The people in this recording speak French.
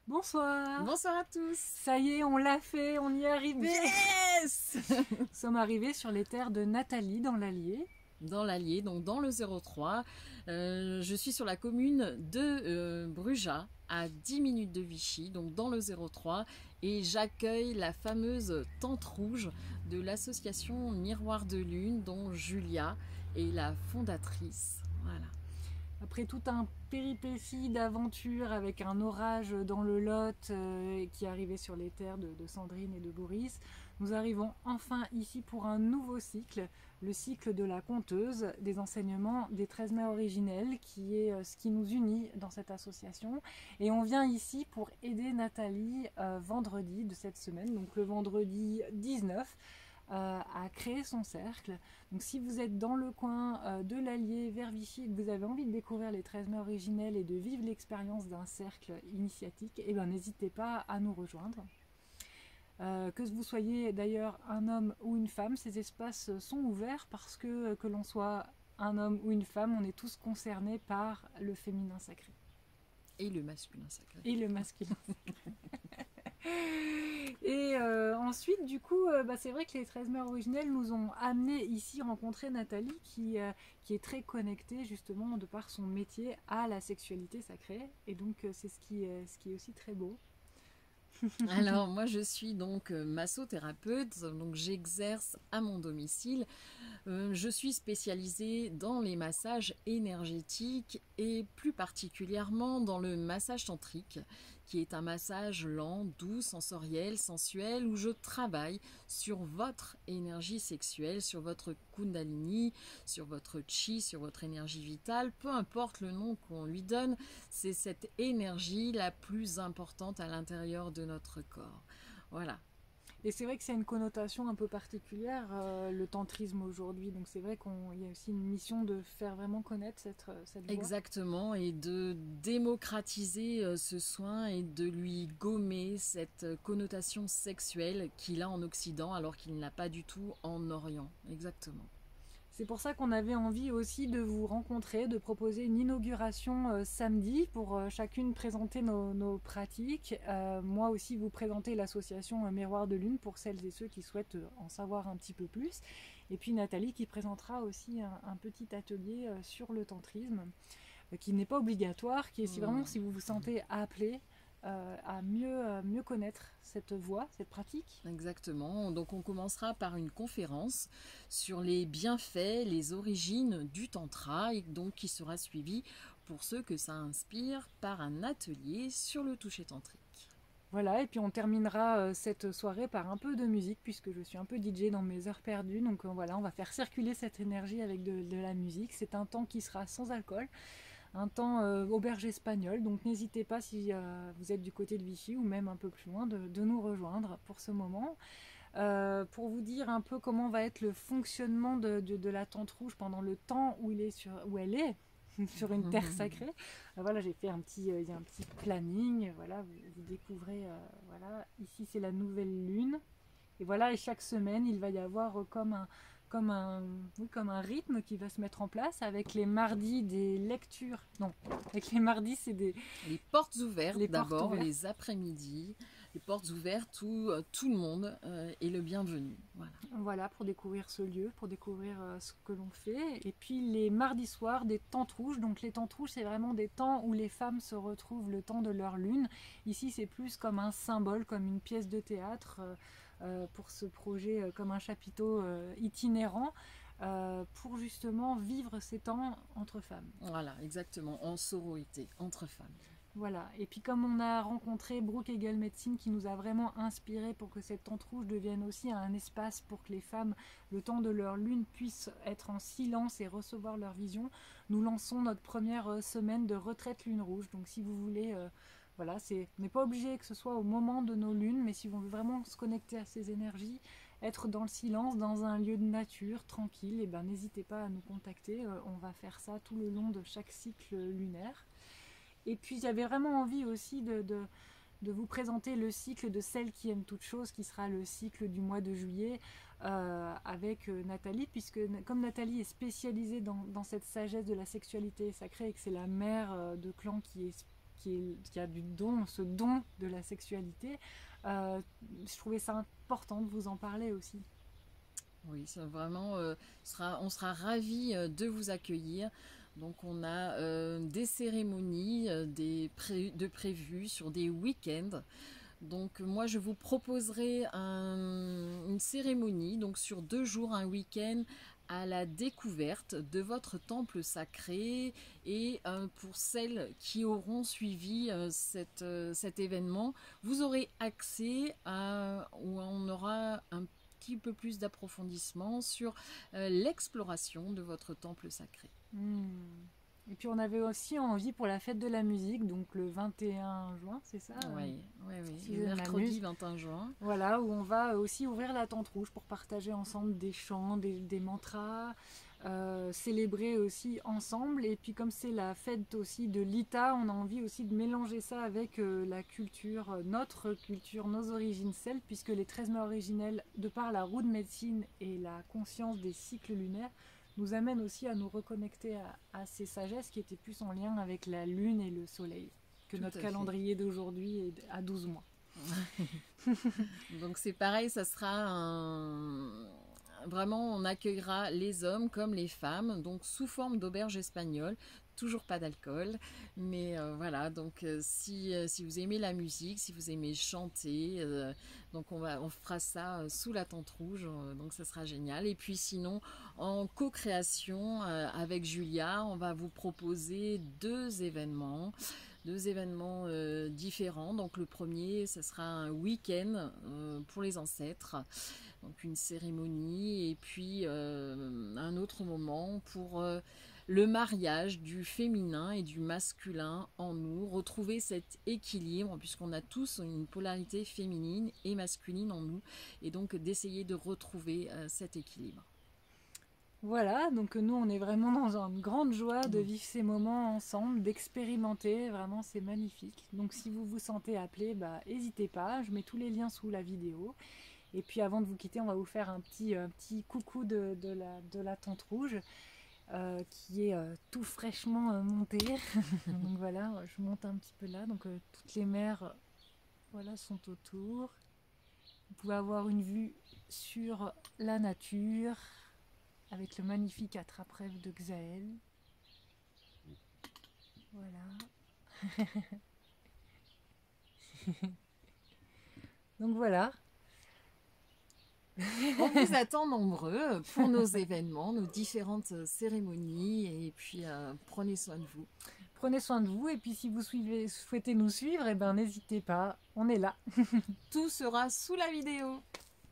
Bonsoir. Bonsoir à tous. Ça y est, on l'a fait, on y est arrivé. Yes. Nous sommes arrivés sur les terres de Nathalie dans l'Allier. Dans l'Allier, donc dans le 03, je suis sur la commune de Brujas, à 10 minutes de Vichy, donc dans le 03, et j'accueille la fameuse Tente Rouge de l'association Miroir de Lune, dont Julia est la fondatrice. Voilà. Après tout un péripétie d'aventure avec un orage dans le Lot qui arrivait sur les terres de Sandrine et de Boris, nous arrivons enfin ici pour un nouveau cycle, le cycle de la conteuse, des enseignements des 13 mets originels, qui est ce qui nous unit dans cette association. Et on vient ici pour aider Nathalie vendredi de cette semaine, donc le vendredi 19, à créer son cercle. Donc si vous êtes dans le coin de l'Allier vers Vichy et que vous avez envie de découvrir les 13 mets originels et de vivre l'expérience d'un cercle initiatique, eh ben, n'hésitez pas à nous rejoindre. Que vous soyez d'ailleurs un homme ou une femme, ces espaces sont ouverts parce que l'on soit un homme ou une femme, on est tous concernés par le féminin sacré. Et le masculin sacré. Et le masculin sacré. Et ensuite, du coup, c'est vrai que les 13 mères originelles nous ont amené ici rencontrer Nathalie qui est très connectée justement de par son métier à la sexualité sacrée. Et donc, c'est ce qui est aussi très beau. Alors moi je suis donc massothérapeute, donc j'exerce à mon domicile. Je suis spécialisée dans les massages énergétiques et plus particulièrement dans le massage tantrique, qui est un massage lent, doux, sensoriel, sensuel, où je travaille sur votre énergie sexuelle, sur votre kundalini, sur votre chi, sur votre énergie vitale, peu importe le nom qu'on lui donne, c'est cette énergie la plus importante à l'intérieur de notre corps. Voilà. Et c'est vrai que c'est une connotation un peu particulière, le tantrisme aujourd'hui. Donc c'est vrai qu'il y a aussi une mission de faire vraiment connaître cette voie. Exactement, et de démocratiser ce soin et de lui gommer cette connotation sexuelle qu'il a en Occident alors qu'il ne l'a pas du tout en Orient. Exactement. C'est pour ça qu'on avait envie aussi de vous rencontrer, de proposer une inauguration samedi pour chacune présenter nos pratiques. Moi aussi vous présenter l'association Miroir de Lune pour celles et ceux qui souhaitent en savoir un petit peu plus. Et puis Nathalie qui présentera aussi un petit atelier sur le tantrisme qui n'est pas obligatoire, qui est vraiment si vous vous sentez appelé à mieux connaître cette voie, cette pratique. Exactement. Donc on commencera par une conférence sur les bienfaits, les origines du tantra, et donc qui sera suivie pour ceux que ça inspire par un atelier sur le toucher tantrique. Voilà, et puis on terminera cette soirée par un peu de musique, puisque je suis un peu DJ dans mes heures perdues. Donc voilà, on va faire circuler cette énergie avec de la musique. C'est un temps qui sera sans alcool, un temps auberge espagnole. Donc n'hésitez pas si vous êtes du côté de Vichy ou même un peu plus loin de nous rejoindre pour ce moment. Pour vous dire un peu comment va être le fonctionnement de la tente rouge pendant le temps où elle est sur une terre sacrée. Voilà, j'ai fait il y a un petit planning. Voilà, vous découvrez. Voilà, ici c'est la nouvelle lune. Et voilà, et chaque semaine il va y avoir comme un rythme qui va se mettre en place avec les mardis des lectures. Non, avec les mardis c'est des les portes ouvertes d'abord, les après-midi, les portes ouvertes où tout le monde est le bienvenu. Voilà, pour découvrir ce lieu, pour découvrir ce que l'on fait. Et puis les mardis soirs, des tentes rouges. Donc les tentes rouges, c'est vraiment des temps où les femmes se retrouvent le temps de leur lune. Ici, c'est plus comme un symbole, comme une pièce de théâtre pour ce projet, comme un chapiteau itinérant. Pour justement vivre ces temps entre femmes. Voilà, exactement, en sororité, entre femmes. Voilà, et puis comme on a rencontré Brooke Hegel Médecine qui nous a vraiment inspiré pour que cette tente rouge devienne aussi un espace pour que les femmes, le temps de leur lune, puissent être en silence et recevoir leur vision, nous lançons notre première semaine de retraite lune rouge. Donc si vous voulez, voilà, on n'est pas obligé que ce soit au moment de nos lunes, mais si on veut vraiment se connecter à ces énergies, être dans le silence, dans un lieu de nature, tranquille, et ben n'hésitez pas à nous contacter, on va faire ça tout le long de chaque cycle lunaire. Et puis j'avais vraiment envie aussi de vous présenter le cycle de Celle qui aime toute chose, qui sera le cycle du mois de juillet avec Nathalie, puisque comme Nathalie est spécialisée dans cette sagesse de la sexualité sacrée et que c'est la mère de clan qui qui a du don, ce don de la sexualité. Je trouvais ça important de vous en parler aussi. Oui, c'est vraiment, on sera ravis de vous accueillir. Donc on a des cérémonies de prévues sur des week-ends. Donc moi je vous proposerai une cérémonie donc sur 2 jours, un week-end à la découverte de votre temple sacré et pour celles qui auront suivi cet événement, vous aurez accès où on aura un petit peu plus d'approfondissement sur l'exploration de votre temple sacré. Et puis on avait aussi envie pour la fête de la musique, donc le 21 juin, c'est ça? Oui, Si le mercredi 21 juin. Voilà, où on va aussi ouvrir la tente rouge pour partager ensemble des chants, des mantras, célébrer aussi ensemble. Et puis comme c'est la fête aussi de l'Ita, on a envie aussi de mélanger ça avec la culture, notre culture, nos origines celtes, puisque les 13 mets originels, de par la roue de médecine et la conscience des cycles lunaires, nous amènent aussi à nous reconnecter à ces sagesses qui étaient plus en lien avec la lune et le soleil que notre calendrier d'aujourd'hui est à 12 mois. Donc c'est pareil, ça sera vraiment, on accueillera les hommes comme les femmes, donc sous forme d'auberge espagnole. Toujours pas d'alcool, mais voilà, donc si vous aimez la musique, si vous aimez chanter, donc on fera ça sous la tente rouge, donc ça sera génial. Et puis sinon, en co-création avec Julia, on va vous proposer deux événements différents. Donc le premier, ce sera un week-end pour les ancêtres, donc une cérémonie, et puis un autre moment pour le mariage du féminin et du masculin en nous, retrouver cet équilibre, puisqu'on a tous une polarité féminine et masculine en nous, et donc d'essayer de retrouver cet équilibre. Voilà, donc nous on est vraiment dans une grande joie de vivre ces moments ensemble, d'expérimenter, vraiment c'est magnifique. Donc si vous vous sentez appelé, n'hésitez pas, je mets tous les liens sous la vidéo. Et puis avant de vous quitter, on va vous faire un petit coucou de la tente rouge. Qui est tout fraîchement monté. Donc voilà, je monte un petit peu là. Donc toutes les mères voilà, sont autour. Vous pouvez avoir une vue sur la nature avec le magnifique attrape-rêve de Xaël. Voilà. Donc voilà. On vous attend nombreux pour nos événements, nos différentes cérémonies, et puis prenez soin de vous. Prenez soin de vous, et puis si vous souhaitez nous suivre, n'hésitez pas, on est là. Tout sera sous la vidéo.